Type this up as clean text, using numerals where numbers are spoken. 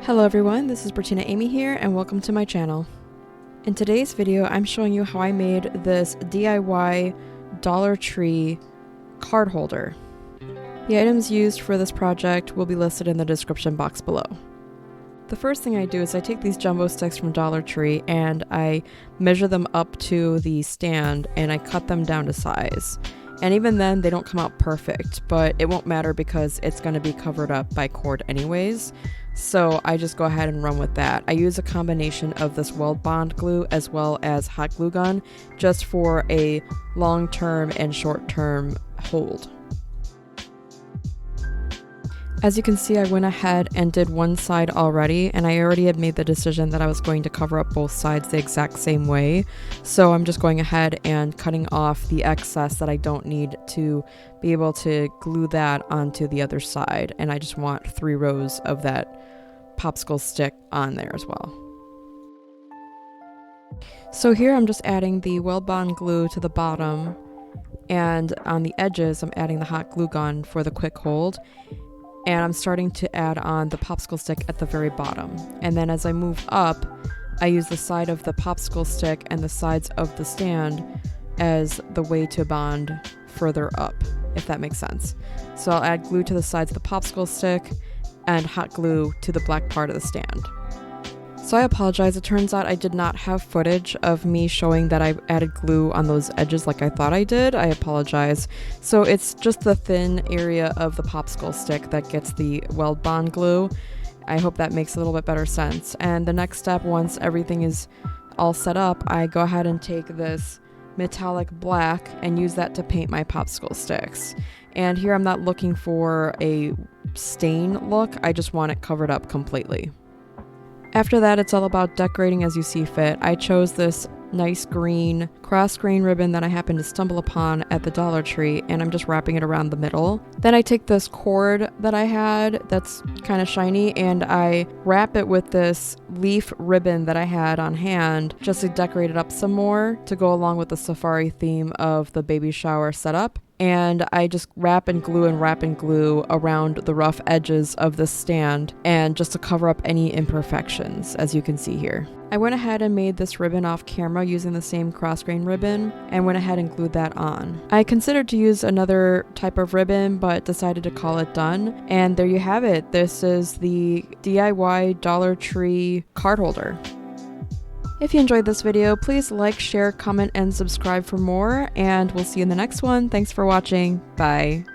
Hello everyone, this is Bertina Amy here and welcome to my channel. In today's video, I'm showing you how I made this DIY Dollar Tree card holder. The items used for this project will be listed in the description box below. The first thing I do is I take these jumbo sticks from Dollar Tree and I measure them up to the stand and I cut them down to size. And even then they don't come out perfect, but it won't matter because it's going to be covered up by cord anyways. So I just go ahead and run with that. I use a combination of this weld bond glue as well as hot glue gun just for a long-term and short-term hold. As you can see, I went ahead and did one side already, and I already had made the decision that I was going to cover up both sides the exact same way. So I'm just going ahead and cutting off the excess that I don't need to be able to glue that onto the other side. And I just want 3 rows of that popsicle stick on there as well. So here I'm just adding the weld bond glue to the bottom, and on the edges I'm adding the hot glue gun for the quick hold. And I'm starting to add on the popsicle stick at the very bottom. And then as I move up, I use the side of the popsicle stick and the sides of the stand as the way to bond further up, if that makes sense. So I'll add glue to the sides of the popsicle stick and hot glue to the black part of the stand. So I apologize, it turns out I did not have footage of me showing that I added glue on those edges like I thought I did. I apologize. So it's just the thin area of the popsicle stick that gets the weld bond glue. I hope that makes a little bit better sense. And the next step, once everything is all set up, I go ahead and take this metallic black and use that to paint my popsicle sticks. And here I'm not looking for a stain look, I just want it covered up completely. After that, it's all about decorating as you see fit. I chose this nice green cross grain ribbon that I happened to stumble upon at the Dollar Tree, and I'm just wrapping it around the middle. Then I take this cord that I had that's kind of shiny and I wrap it with this leaf ribbon that I had on hand just to decorate it up some more to go along with the safari theme of the baby shower setup. And I just wrap and glue around the rough edges of the stand, and just to cover up any imperfections, as you can see here. I went ahead and made this ribbon off camera using the same cross grain ribbon and went ahead and glued that on. I considered to use another type of ribbon but decided to call it done, and there you have it. This is the DIY Dollar Tree card holder. If you enjoyed this video, please like, share, comment, and subscribe for more, and we'll see you in the next one. Thanks for watching. Bye.